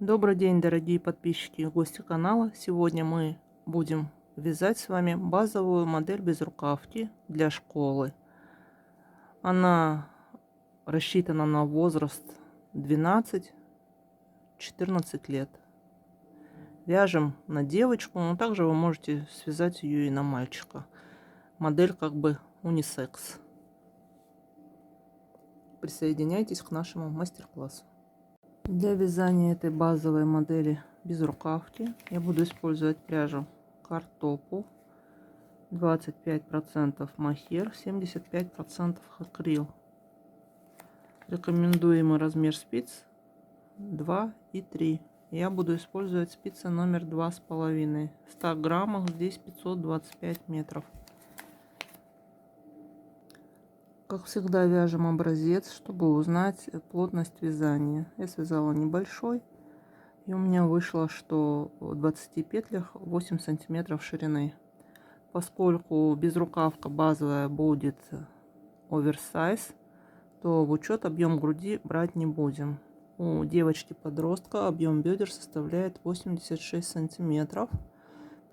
Добрый день, дорогие подписчики и гости канала. Сегодня мы будем вязать с вами базовую модель безрукавки для школы. Она рассчитана на возраст 12-14 лет. Вяжем на девочку, но также вы можете связать ее и на мальчика. Модель как бы унисекс. Присоединяйтесь к нашему мастер-классу. Для вязания этой базовой модели безрукавки я буду использовать пряжу картопу, 25% мохер, 75% акрил. Рекомендуемый размер спиц 2 и 3. Я буду использовать спицы номер 2,5. В 100 граммах здесь 525 метров. Как всегда, вяжем образец, чтобы узнать плотность вязания. Я связала небольшой, и у меня вышло, что в 20 петлях 8 сантиметров ширины. Поскольку безрукавка базовая будет оверсайз, то в учет объем груди брать не будем. У девочки-подростка объем бедер составляет 86 сантиметров.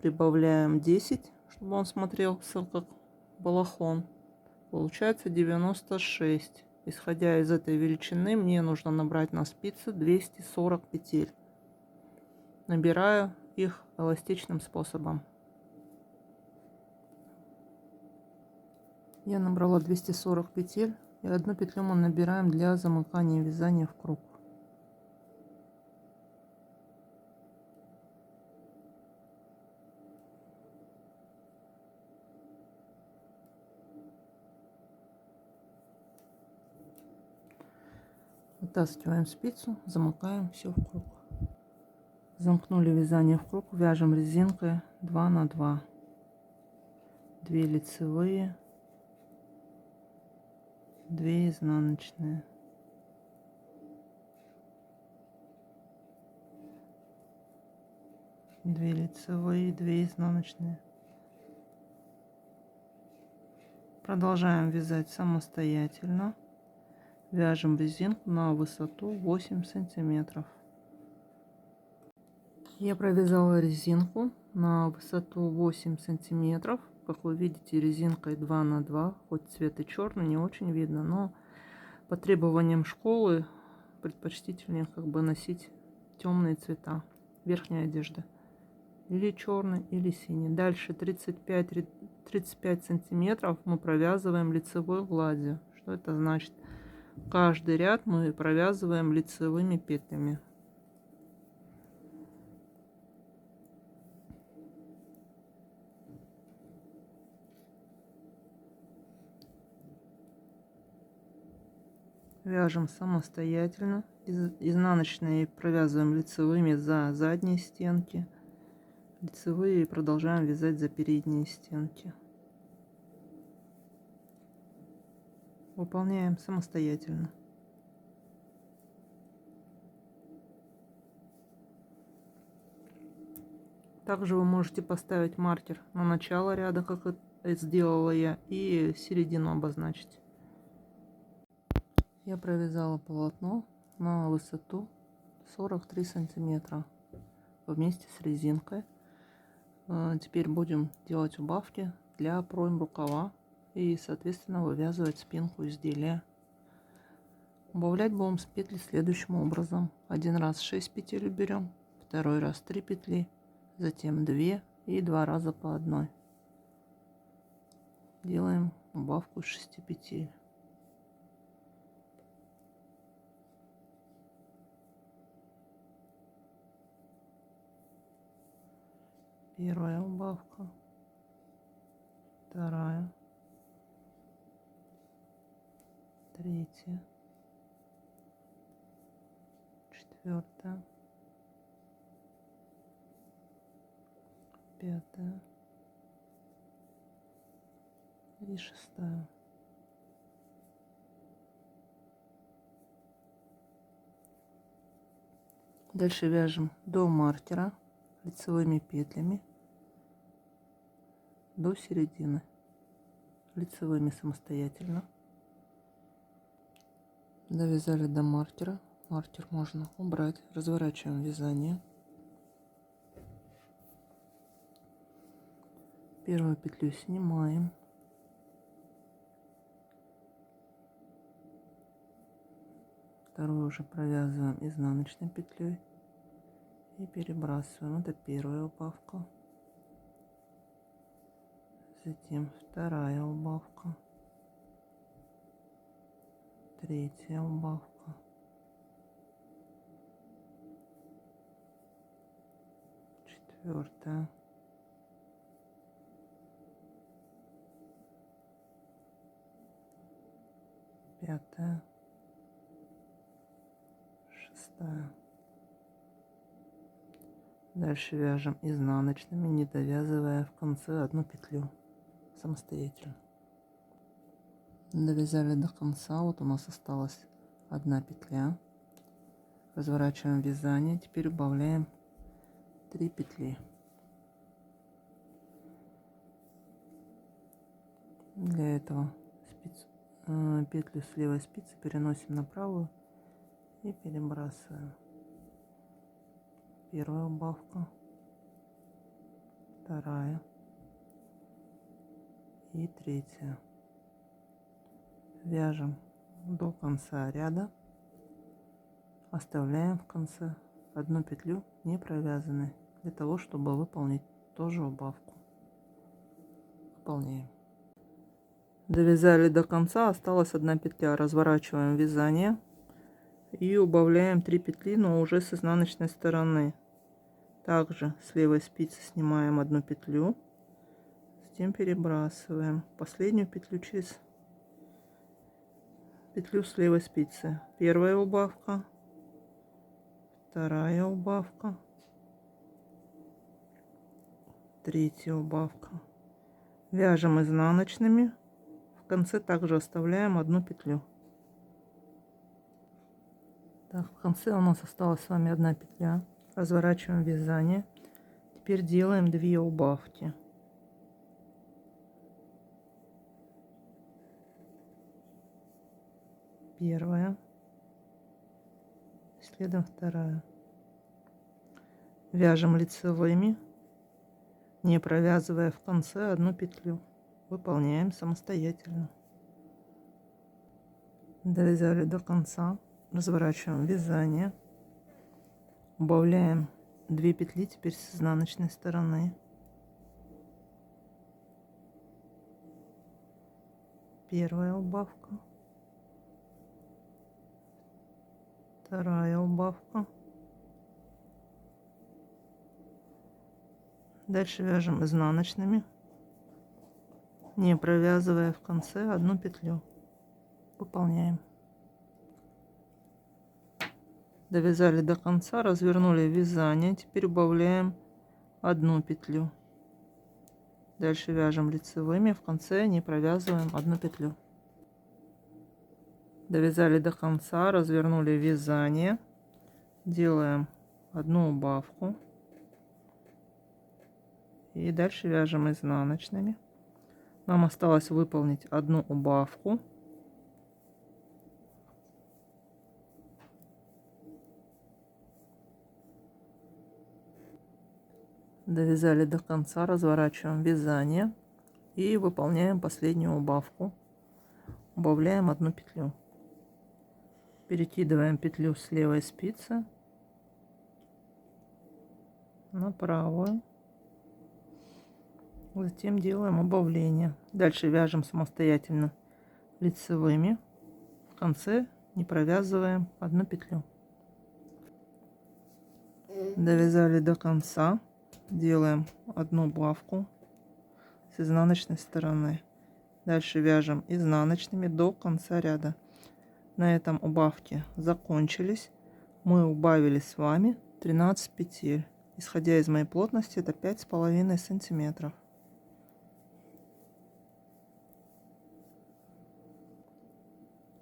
Прибавляем 10, чтобы он смотрелся как балахон. Получается 96. Исходя из этой величины, мне нужно набрать на спицы 240 петель. Набираю их эластичным способом. Я набрала 240 петель, и одну петлю мы набираем для замыкания вязания в круг. Вытаскиваем спицу, замыкаем все в круг. Замкнули вязание в круг, вяжем резинкой 2 на 2. 2 лицевые, 2 изнаночные. Две лицевые, 2 изнаночные. Продолжаем вязать самостоятельно. Вяжем резинку на высоту 8 сантиметров. Я провязала резинку на высоту 8 сантиметров. Как вы видите, резинкой 2 на 2. Хоть цвет и черный, не очень видно, но по требованиям школы предпочтительнее как бы носить темные цвета верхней одежды. Или черный, или синий. Дальше 35 сантиметров мы провязываем лицевой гладью. Что это значит? Каждый ряд мы провязываем лицевыми петлями. Вяжем самостоятельно. Изнаночные провязываем лицевыми за задние стенки. Лицевые продолжаем вязать за передние стенки. Выполняем самостоятельно. Также вы можете поставить маркер на начало ряда, как это сделала я, и середину обозначить. Я провязала полотно на высоту 43 сантиметра вместе с резинкой. Теперь будем делать убавки для пройм рукава и, соответственно, вывязывать спинку изделия. Убавлять будем с петли следующим образом. Один раз 6 петель берем, второй раз 3 петли, затем 2 и 2 раза по одной. Делаем убавку из 6 петель. Первая убавка, вторая, третья, четвертая, пятая и шестая. Дальше вяжем до маркера лицевыми петлями до середины, лицевыми самостоятельно. Довязали до маркера, маркер можно убрать. Разворачиваем вязание. Первую петлю снимаем. Вторую уже провязываем изнаночной петлей и перебрасываем. Это первая убавка. Затем вторая убавка. Третья убавка. Четвертая. Пятая. Шестая. Дальше вяжем изнаночными, не довязывая в конце одну петлю самостоятельно. Довязали до конца. Вот у нас осталась одна петля. Разворачиваем вязание. Теперь убавляем 3 петли. Для этого петлю с левой спицы переносим на правую и перебрасываем. Первая убавка, вторая и третья. Вяжем до конца ряда, оставляем в конце одну петлю не провязанной, для того чтобы выполнить тоже убавку. Выполняем. Довязали до конца, осталась одна петля. Разворачиваем вязание и убавляем 3 петли, но уже с изнаночной стороны. Также с левой спицы снимаем одну петлю, затем перебрасываем последнюю петлю через петлю с левой спицы. Первая убавка, вторая убавка, третья убавка. Вяжем изнаночными, в конце также оставляем одну петлю. Так, в конце у нас осталась с вами одна петля. Разворачиваем вязание. Теперь делаем 2 убавки. Первая, следом вторая. Вяжем лицевыми, не провязывая в конце одну петлю. Выполняем самостоятельно. Довязали до конца. Разворачиваем вязание. Убавляем 2 петли теперь с изнаночной стороны. Первая убавка. Вторая убавка. Дальше вяжем изнаночными, не провязывая в конце одну петлю. Выполняем. Довязали до конца, развернули вязание. Теперь убавляем одну петлю. Дальше вяжем лицевыми, в конце не провязываем одну петлю. Довязали до конца, развернули вязание, делаем одну убавку и дальше вяжем изнаночными. Нам осталось выполнить одну убавку. Довязали до конца, разворачиваем вязание и выполняем последнюю убавку. Убавляем одну петлю. Перекидываем петлю с левой спицы на правую. Затем делаем убавление. Дальше вяжем самостоятельно лицевыми. В конце не провязываем одну петлю. Довязали до конца. Делаем одну убавку с изнаночной стороны. Дальше вяжем изнаночными до конца ряда. На этом убавки закончились. Мы убавили с вами 13 петель. Исходя из моей плотности, это 5,5 сантиметров.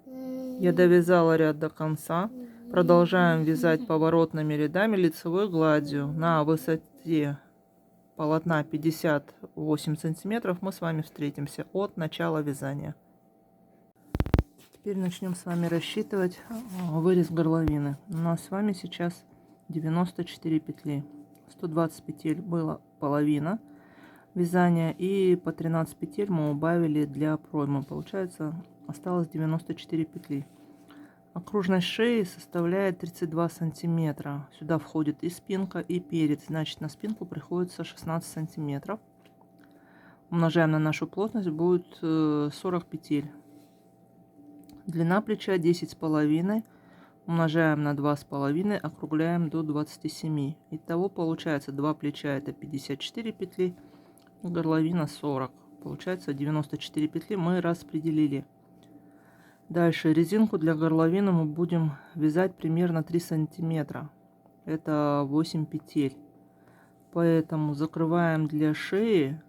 Я довязала ряд до конца. Продолжаем вязать поворотными рядами лицевой гладью на высоте полотна 58 сантиметров. Мы с вами встретимся от начала вязания. Теперь начнем с вами рассчитывать вырез горловины. У нас с вами сейчас 94 петли. 120 петель было половина вязания, и по 13 петель мы убавили для проймы. Получается, осталось 94 петли. Окружность шеи составляет 32 сантиметра. Сюда входит и спинка, и перед. Значит, на спинку приходится 16 сантиметров. Умножаем на нашу плотность, будет 40 петель. Длина плеча 10,5. Умножаем на 2,5, округляем до 27. Итого получается 2 плеча это 54 петли, горловина 40. Получается 94 петли мы распределили. Дальше резинку для горловины мы будем вязать примерно 3 сантиметра. Это 8 петель. Поэтому закрываем для шеи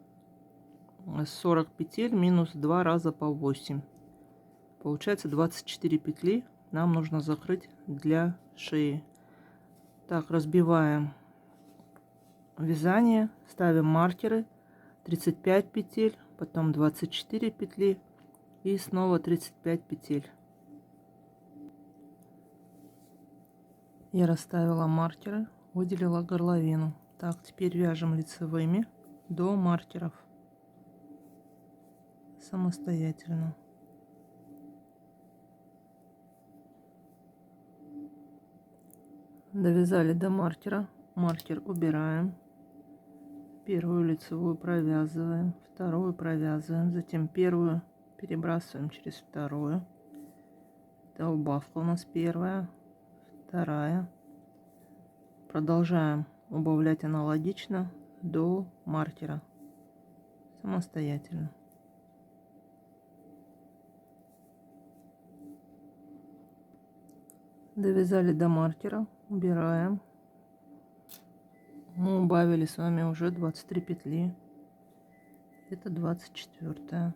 40 петель минус 2 раза по 8. Получается 24 петли нам нужно закрыть для шеи. Так, разбиваем вязание, ставим маркеры. 35 петель, потом 24 петли и снова 35 петель. Я расставила маркеры, выделила горловину. Так, теперь вяжем лицевыми до маркеров самостоятельно. Довязали до маркера. Маркер убираем. Первую лицевую провязываем, вторую провязываем, затем первую перебрасываем через вторую. Это убавка у нас первая, вторая. Продолжаем убавлять аналогично до маркера самостоятельно. Довязали до маркера, убираем. Мы убавили с вами уже 23 петли. Это 24.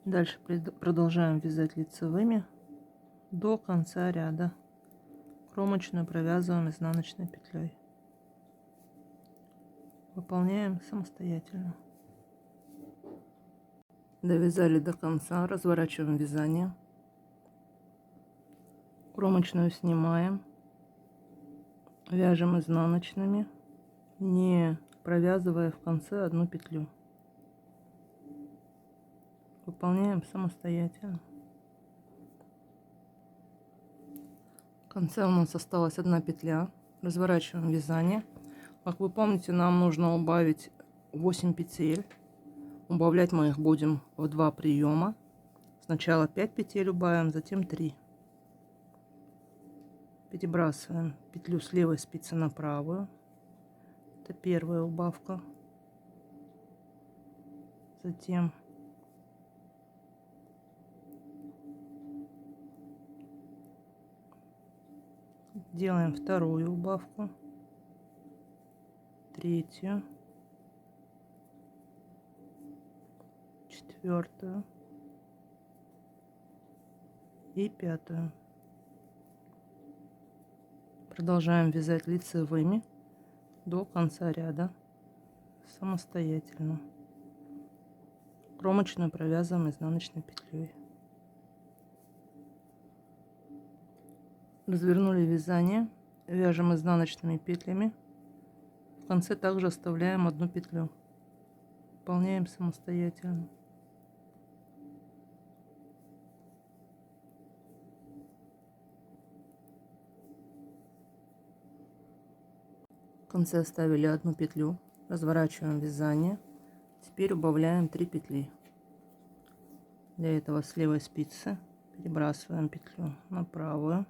Дальше продолжаем вязать лицевыми до конца ряда. Кромочную провязываем изнаночной петлей. Выполняем самостоятельно. Довязали до конца, разворачиваем вязание. Кромочную снимаем, вяжем изнаночными, не провязывая в конце одну петлю. Выполняем самостоятельно. В конце у нас осталась одна петля. Разворачиваем вязание. Как вы помните, нам нужно убавить 8 петель. Убавлять мы их будем в 2 приема. Сначала 5 петель убавим, затем 3. Перебрасываем петлю с левой спицы на правую. Это первая убавка. Затем делаем вторую убавку, третью, четвертую и пятую. Продолжаем вязать лицевыми до конца ряда самостоятельно. Кромочную провязываем изнаночной петлей. Развернули вязание, вяжем изнаночными петлями. В конце также оставляем одну петлю. Выполняем самостоятельно. В конце оставили одну петлю, разворачиваем вязание. Теперь убавляем 3 петли. Для этого с левой спицы перебрасываем петлю на правую.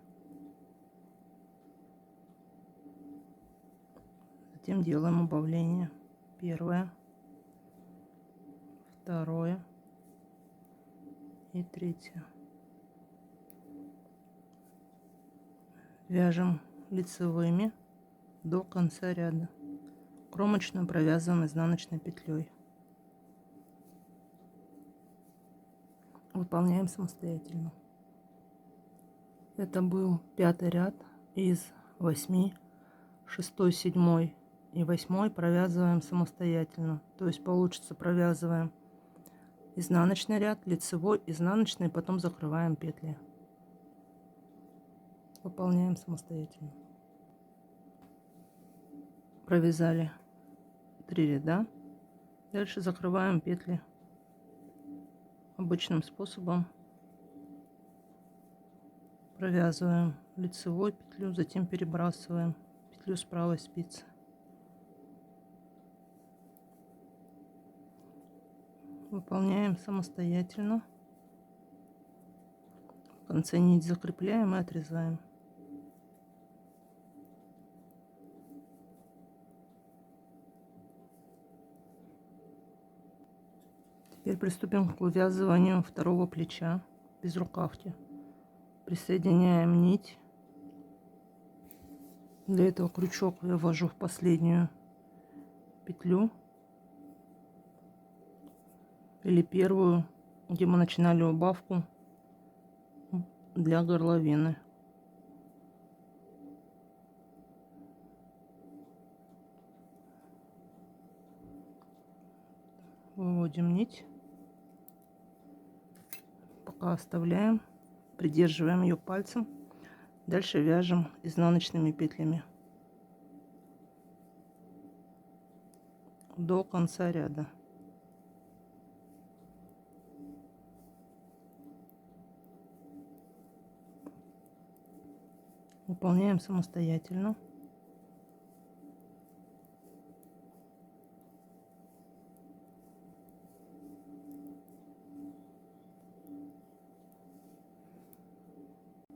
Затем делаем убавление. Первое, второе и третье. Вяжем лицевыми до конца ряда. Кромочную провязываем изнаночной петлей. Выполняем самостоятельно. Это был 5-й ряд из 8. 6, 7 и 8 провязываем самостоятельно. То есть получится, провязываем изнаночный ряд, лицевой, изнаночный, потом закрываем петли. Выполняем самостоятельно. Провязали 3 ряда. Дальше закрываем петли обычным способом. Провязываем лицевой петлю, затем перебрасываем петлю с правой спицы. Выполняем самостоятельно. В конце нить закрепляем и отрезаем. Теперь приступим к вывязыванию второго плеча без рукавки. Присоединяем нить. Для этого крючок я ввожу в последнюю петлю или первую, где мы начинали убавку для горловины. Выводим нить, пока оставляем, придерживаем ее пальцем. Дальше вяжем изнаночными петлями до конца ряда. Выполняем самостоятельно.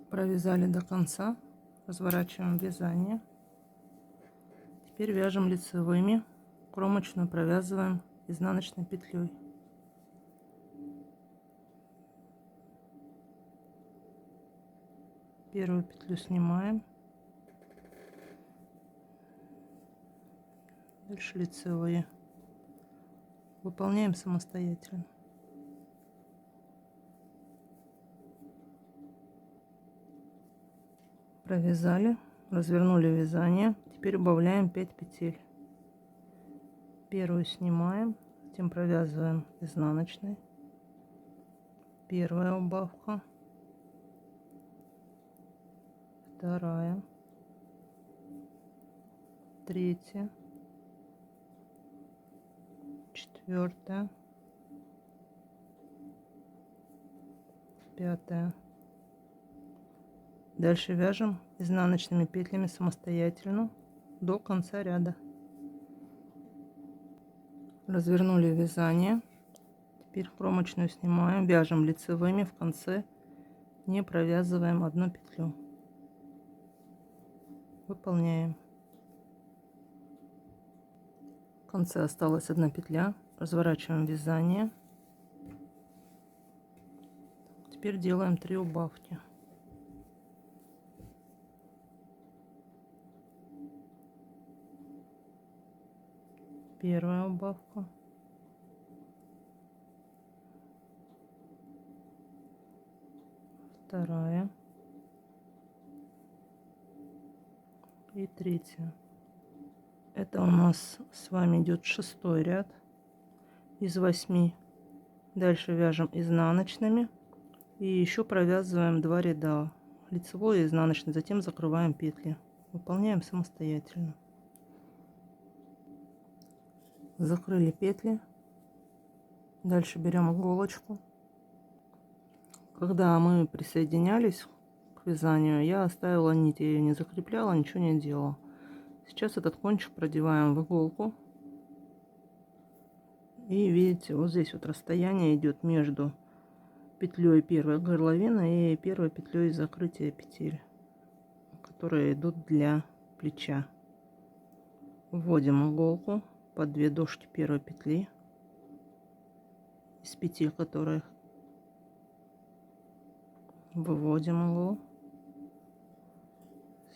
Провязали до конца, разворачиваем вязание. Теперь вяжем лицевыми, кромочную провязываем изнаночной петлей. Первую петлю снимаем, дальше лицевые. Выполняем самостоятельно. Провязали, развернули вязание. Теперь убавляем 5 петель. Первую снимаем, затем провязываем изнаночной. Первая убавка, вторая, третья, четвертая, пятая. Дальше вяжем изнаночными петлями самостоятельно до конца ряда. Развернули вязание. Теперь кромочную снимаем, вяжем лицевыми, в конце не провязываем одну петлю. Выполняем. В конце осталась одна петля. Разворачиваем вязание. Теперь делаем 3 убавки. Первая убавка, вторая и третья. Это у нас с вами идет 6-й ряд из 8. Дальше вяжем изнаночными и еще провязываем 2 ряда, лицевой и изнаночный, затем закрываем петли. Выполняем самостоятельно. Закрыли петли. Дальше берем иголочку. Когда мы присоединялись к вязанию, я оставила нить, я ее не закрепляла, ничего не делала. Сейчас этот кончик продеваем в иголку. И видите, вот здесь вот расстояние идет между петлей первой горловины и первой петлей закрытия петель, которые идут для плеча. Вводим иголку под 2 дужки первой петли из петель, которых выводим иглу,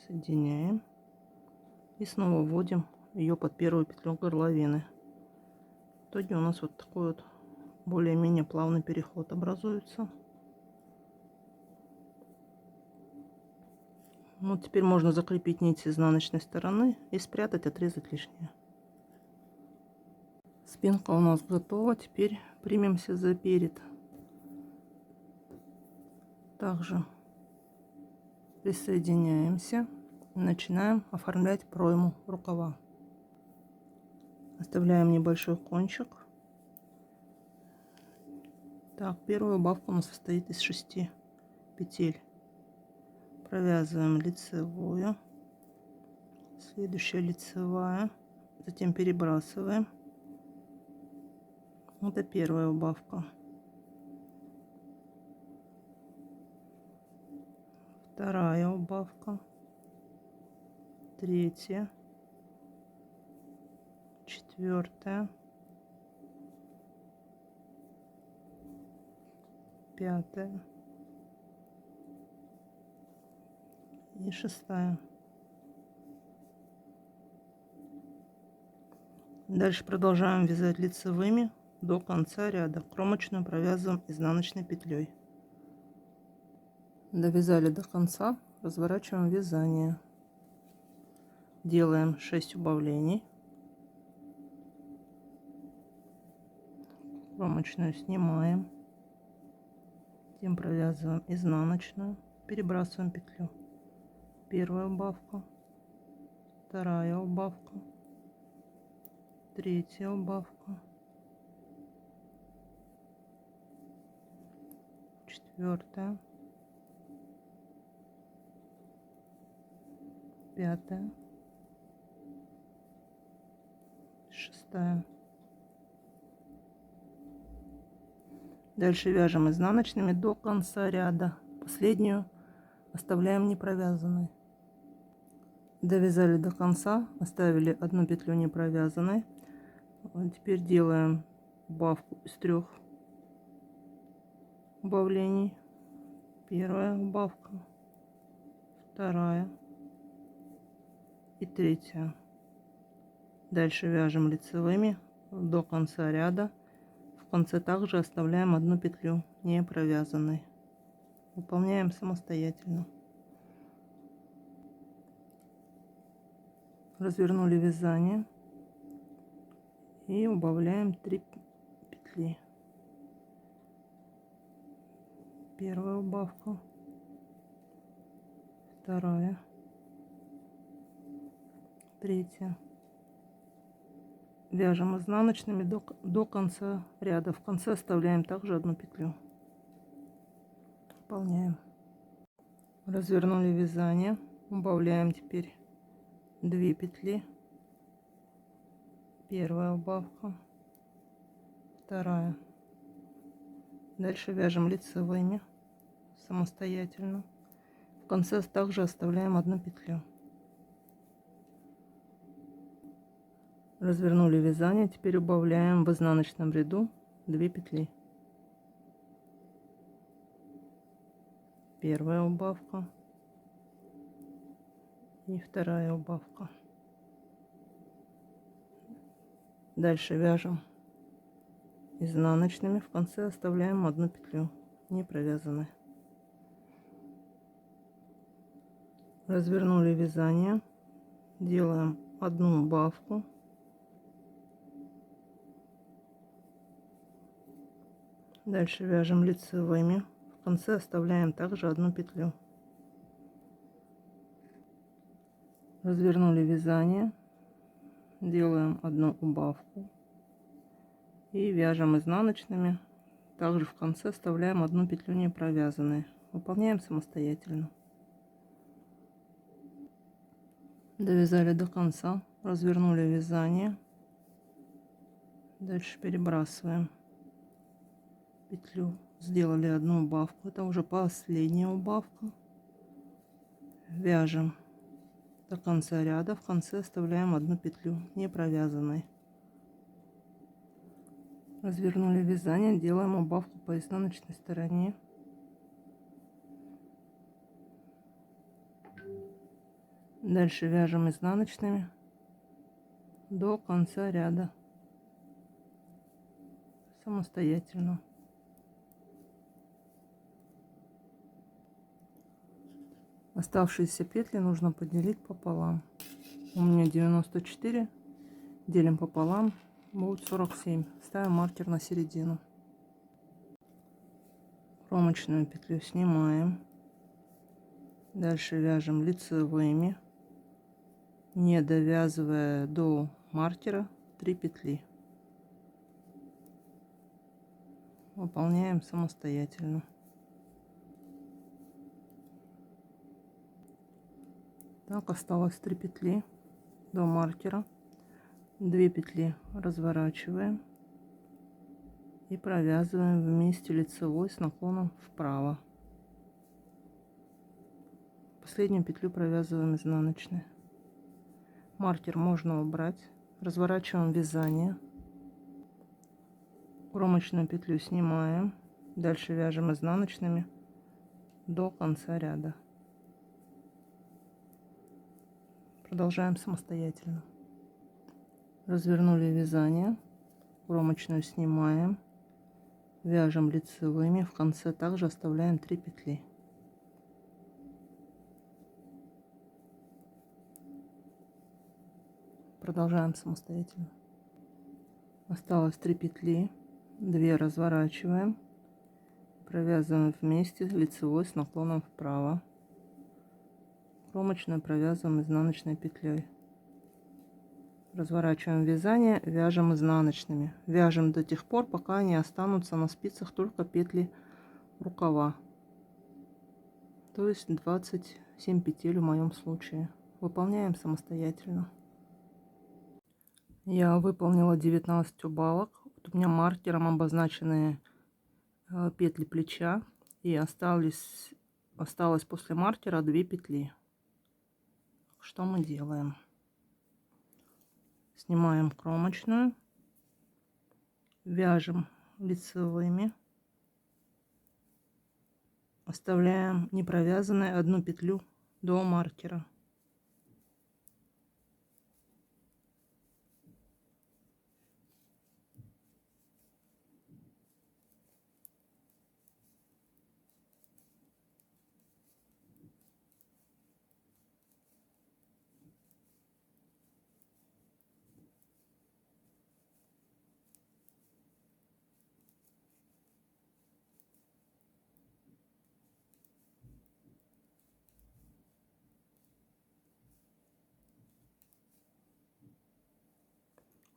соединяем и снова вводим ее под первую петлю горловины. В итоге у нас вот такой вот более-менее плавный переход образуется. Вот теперь можно закрепить нить с изнаночной стороны и спрятать, отрезать лишнее. Спинка у нас готова. Теперь примемся за перед. Также присоединяемся и начинаем оформлять пройму рукава. Оставляем небольшой кончик. Так, первая убавка у нас состоит из 6 петель. Провязываем лицевую, следующая лицевая, затем перебрасываем. Это первая убавка. Вторая убавка, третья, четвертая, пятая и шестая. Дальше продолжаем вязать лицевыми до конца ряда. Кромочную провязываем изнаночной петлей. Довязали до конца, разворачиваем вязание. Делаем 6 убавлений. Кромочную снимаем. Затем провязываем изнаночную, перебрасываем петлю. Первая убавка, вторая убавка, третья убавка, четвертая, пятая, шестая. Дальше вяжем изнаночными до конца ряда. Последнюю оставляем не провязанной. Довязали до конца, оставили одну петлю не провязанной. Теперь делаем убавку из 3 убавлений. Первая убавка, вторая и третья. Дальше вяжем лицевыми до конца ряда. В конце также оставляем одну петлю не провязанной. Выполняем самостоятельно. Развернули вязание и убавляем 3 петли. Первая убавка, вторая, третья. Вяжем изнаночными до конца ряда. В конце оставляем также одну петлю. Выполняем. Развернули вязание, убавляем теперь 2 петли. Первая убавка, вторая. Дальше вяжем лицевыми самостоятельно. В конце также оставляем одну петлю. Развернули вязание, теперь убавляем в изнаночном ряду 2 петли. Первая убавка и вторая убавка. Дальше вяжем изнаночными, в конце оставляем одну петлю не провязанной. Развернули вязание, делаем одну убавку, дальше вяжем лицевыми, в конце оставляем также одну петлю. Развернули вязание, делаем одну убавку и вяжем изнаночными, также в конце оставляем одну петлю не провязанной. Выполняем самостоятельно. Довязали до конца, развернули вязание, дальше перебрасываем петлю, сделали одну убавку, это уже последняя убавка. Вяжем до конца ряда, в конце оставляем одну петлю не провязанной. Развернули вязание, делаем убавку по изнаночной стороне. Дальше вяжем изнаночными до конца ряда самостоятельно. Оставшиеся петли нужно поделить пополам. У меня 94, делим пополам, будет 47. Ставим маркер на середину. Кромочную петлю снимаем. Дальше вяжем лицевыми, не довязывая до маркера 3 петли. Выполняем самостоятельно. Так, осталось 3 петли до маркера. 2 петли разворачиваем и провязываем вместе лицевой с наклоном вправо. Последнюю петлю провязываем изнаночной. Маркер можно убрать. Разворачиваем вязание. Кромочную петлю снимаем. Дальше вяжем изнаночными до конца ряда. Продолжаем самостоятельно. Развернули вязание. Кромочную снимаем. Вяжем лицевыми. В конце также оставляем 3 петли. Продолжаем самостоятельно. Осталось 3 петли. 2 разворачиваем. Провязываем вместе лицевой с наклоном вправо. Кромочную провязываем изнаночной петлей. Разворачиваем вязание, вяжем изнаночными. Вяжем до тех пор, пока не останутся на спицах только петли рукава. То есть 27 петель в моем случае. Выполняем самостоятельно. Я выполнила 19 убавок. Вот у меня маркером обозначены петли плеча. И осталось после маркера 2 петли. Что мы делаем? Снимаем кромочную. Вяжем лицевыми. Оставляем не провязанной 1 петлю до маркера.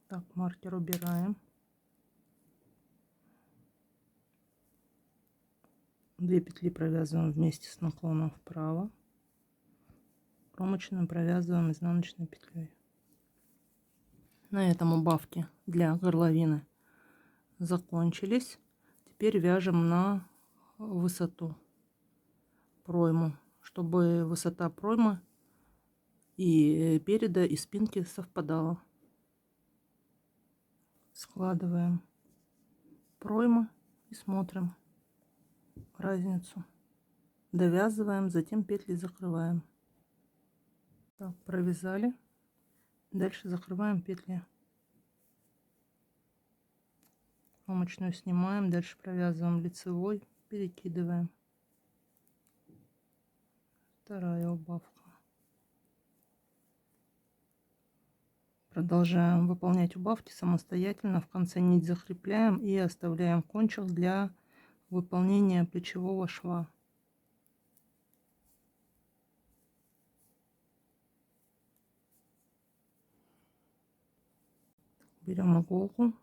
Так, маркер убираем. 2 петли провязываем вместе с наклоном вправо. Кромочную провязываем изнаночной петлей. На этом убавки для горловины закончились. Теперь вяжем на высоту пройму, чтобы высота проймы и переда и спинки совпадала. Складываем проймы и смотрим разницу. Довязываем, затем петли закрываем. Так, провязали. Дальше закрываем петли. Кромочную снимаем, дальше провязываем лицевой, перекидываем. Вторая убавка. Продолжаем выполнять убавки самостоятельно. В конце нить закрепляем и оставляем кончик для выполнения плечевого шва. Берем иголку,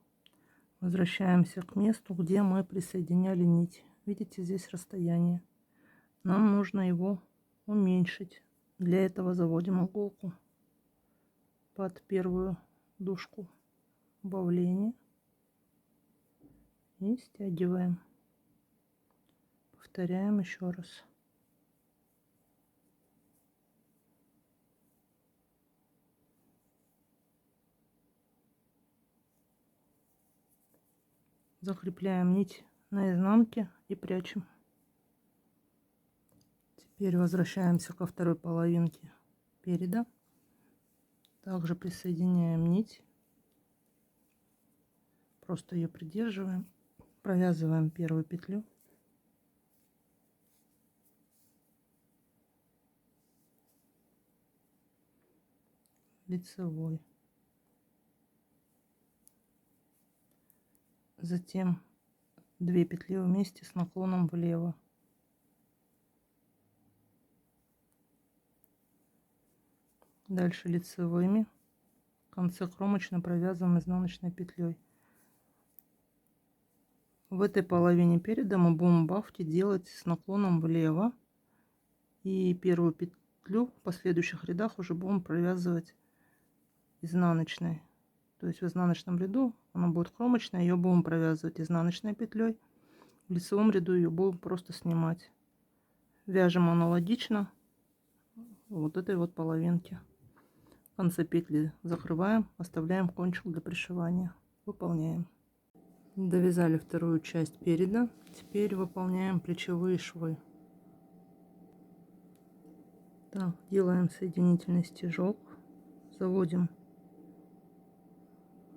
возвращаемся к месту, где мы присоединяли нить. Видите, здесь расстояние. Нам нужно его уменьшить. Для этого заводим иголку под первую дужку убавления и стягиваем. Повторяем еще раз. Закрепляем нить на изнанке и прячем. Теперь возвращаемся ко второй половинке переда. Также присоединяем нить. Просто ее придерживаем. Провязываем первую петлю. Лицевой. Затем 2 петли вместе с наклоном влево. Дальше лицевыми в конце кромочной провязываем изнаночной петлей. В этой половине переда мы будем бафти делать с наклоном влево, и первую петлю в последующих рядах уже будем провязывать изнаночной. То есть в изнаночном ряду она будет кромочная, ее будем провязывать изнаночной петлей, в лицевом ряду ее будем просто снимать. Вяжем аналогично вот этой вот половинке. В конце петли закрываем, оставляем кончик для пришивания. Выполняем. Довязали вторую часть переда. Теперь выполняем плечевые швы. Так, делаем соединительный стежок, заводим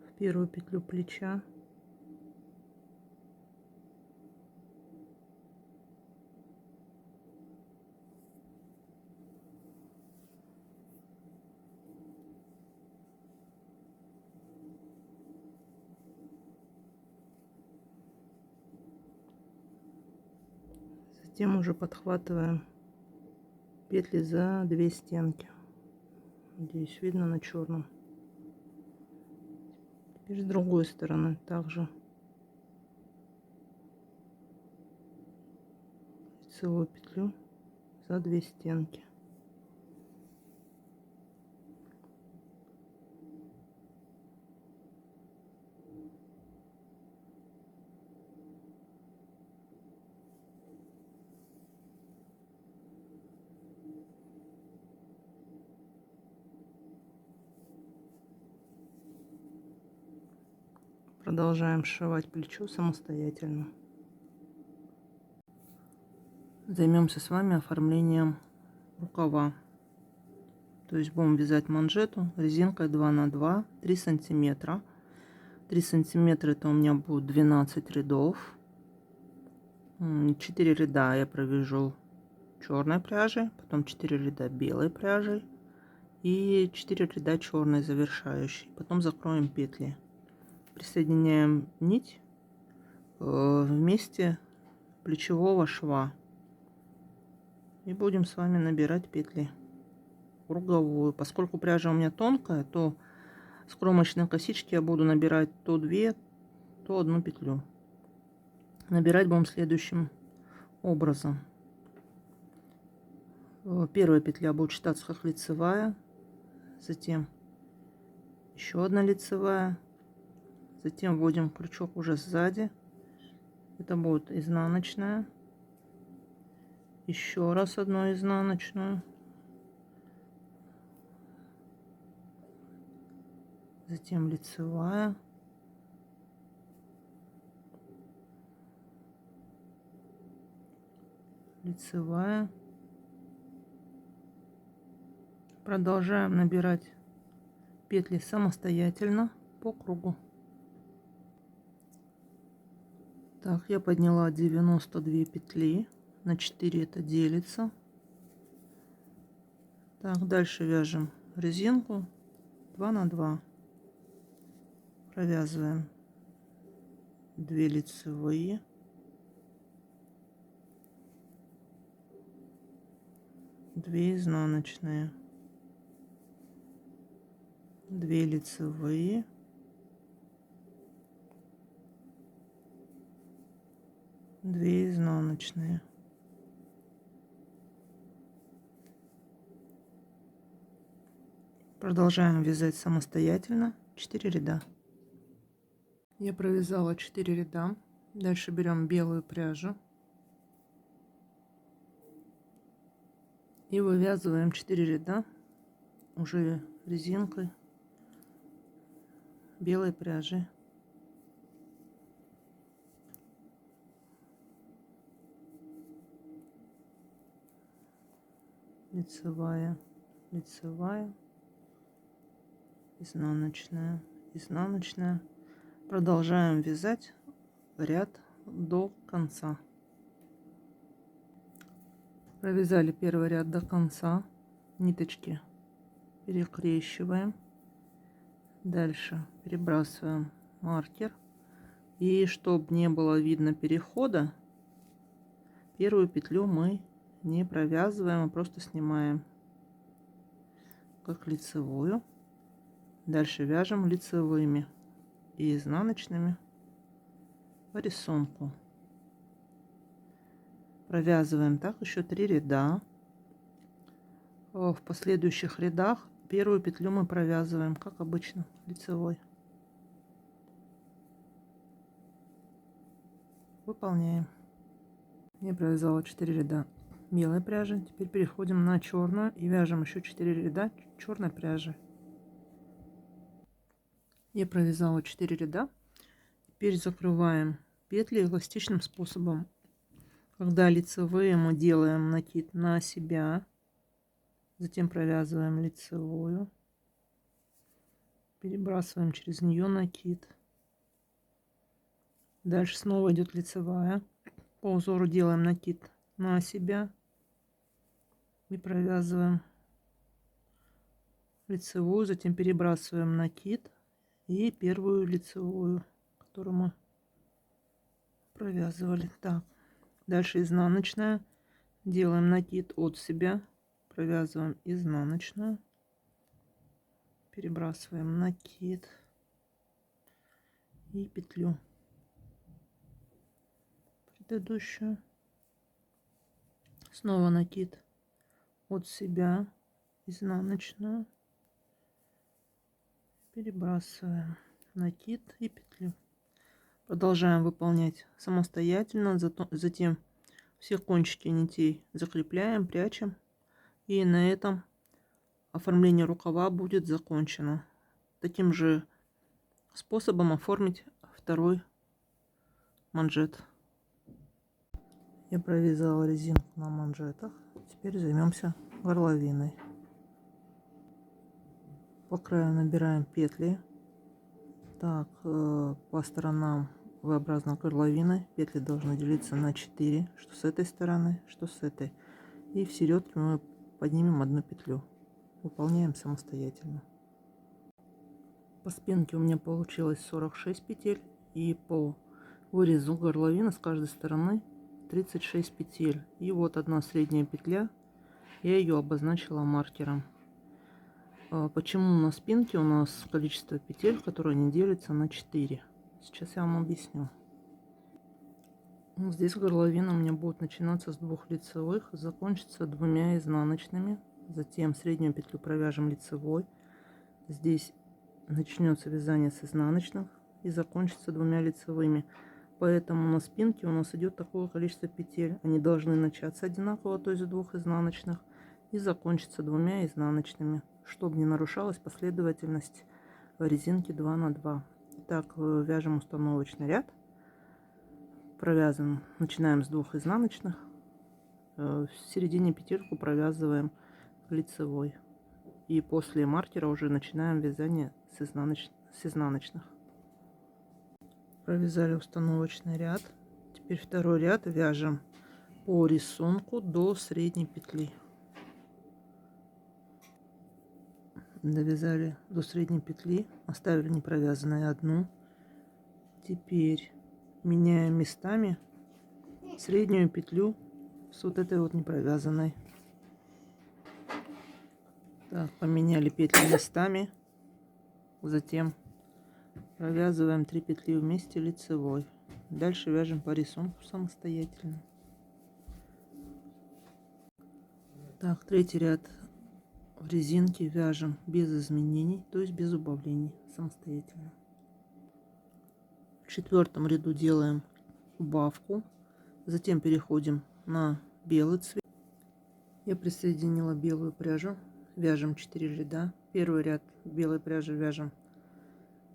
в первую петлю плеча, затем уже подхватываем петли за 2 стенки. Надеюсь, видно на черном. Теперь с другой стороны также лицевую петлю за 2 стенки. Продолжаем сшивать плечо самостоятельно. Займемся с вами оформлением рукава. То есть будем вязать манжету резинкой 2 на 2, 3 сантиметра. 3 сантиметра это у меня будет 12 рядов. 4 ряда я провяжу черной пряжей, потом 4 ряда белой пряжей и 4 ряда черной завершающей. Потом закроем петли. Присоединяем нить в месте плечевого шва и будем с вами набирать петли круговую. Поскольку пряжа у меня тонкая, то с кромочной косички я буду набирать то 2, то 1 петлю. Набирать будем следующим образом. Первая петля будет считаться как лицевая, затем еще одна лицевая, затем вводим крючок уже сзади, это будет изнаночная, еще раз одну изнаночную, затем лицевая, лицевая. Продолжаем набирать петли самостоятельно по кругу. Так, я подняла 92 петли, на 4 это делится. Так, дальше вяжем резинку 2 на 2, провязываем 2 лицевые, 2 изнаночные, 2 лицевые, 2 изнаночные, продолжаем вязать самостоятельно 4 ряда. Я провязала 4 ряда. Дальше берем белую пряжу и вывязываем 4 ряда уже резинкой белой пряжи. Лицевая, лицевая, изнаночная, изнаночная. Продолжаем вязать ряд до конца. Провязали первый ряд до конца, ниточки перекрещиваем, дальше перебрасываем маркер И чтобы не было видно перехода, первую петлю мы не провязываем, а просто снимаем как лицевую. Дальше вяжем лицевыми и изнаночными по рисунку. Провязываем так еще 3 ряда. В последующих рядах первую петлю мы провязываем, как обычно, лицевой. Выполняем. Я провязала 4 ряда белой пряжи. Теперь переходим на черную и вяжем еще 4 ряда черной пряжи. Я провязала 4 ряда. Теперь закрываем петли эластичным способом. Когда лицевые, мы делаем накид на себя, затем провязываем лицевую, перебрасываем через нее накид. Дальше снова идет лицевая. По узору делаем накид на себя и провязываем лицевую, затем перебрасываем накид и первую лицевую, которую мы провязывали. Так, дальше изнаночная, делаем накид от себя, провязываем изнаночную, перебрасываем накид и петлю предыдущую, снова накид от себя, изнаночную, перебрасываем накид и петлю. Продолжаем выполнять самостоятельно, затем все кончики нитей закрепляем, прячем, и на этом оформление рукава будет закончено. Таким же способом оформить второй манжет. Я провязала резинку на манжетах. Теперь займемся горловиной. По краю набираем петли. Так, по сторонам V-образной горловины петли должны делиться на 4, что с этой стороны, что с этой. И в середке мы поднимем одну петлю. Выполняем самостоятельно. По спинке у меня получилось 46 петель, и по вырезу горловины с каждой стороны 36 петель. И вот одна средняя петля, я ее обозначила маркером. Почему на спинке у нас количество петель, которые не делятся на 4? Сейчас я вам объясню. Здесь горловина у меня будет начинаться с 2 лицевых, закончится 2 изнаночными. Затем среднюю петлю провяжем лицевой. Здесь начнется вязание с изнаночных и закончится 2 лицевыми. Поэтому на спинке у нас идет такое количество петель. Они должны начаться одинаково, то есть 2 изнаночных, и закончиться 2 изнаночными, чтобы не нарушалась последовательность резинки 2 на 2. Итак, вяжем установочный ряд. Провязываем, начинаем с 2 изнаночных. В середине петельку провязываем лицевой. И после маркера уже начинаем вязание с изнаночных. Провязали установочный ряд. Теперь второй ряд вяжем по рисунку до средней петли. Довязали до средней петли, оставили не провязанной одну. Теперь меняем местами среднюю петлю с вот этой вот не провязанной. Так, поменяли петли местами, затем провязываем 3 петли вместе лицевой. Дальше вяжем по рисунку самостоятельно. Так, третий ряд в резинке вяжем без изменений, то есть без убавлений, самостоятельно. В четвертом ряду делаем убавку, затем переходим на белый цвет. Я присоединила белую пряжу, вяжем 4 ряда. Первый ряд белой пряжи вяжем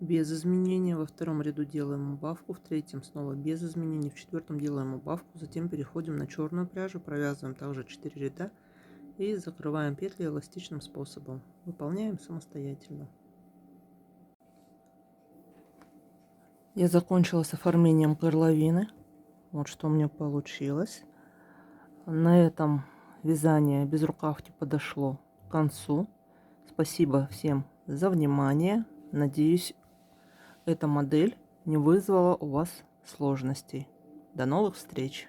без изменений, во втором ряду делаем убавку, в третьем снова без изменений, в четвертом делаем убавку, затем переходим на черную пряжу, провязываем также 4 ряда и закрываем петли эластичным способом. Выполняем самостоятельно. Я закончила с оформлением горловины. Вот что у меня получилось. На этом вязание безрукавки подошло к концу. Спасибо всем за внимание. Надеюсь, эта модель не вызвало у вас сложностей. До новых встреч!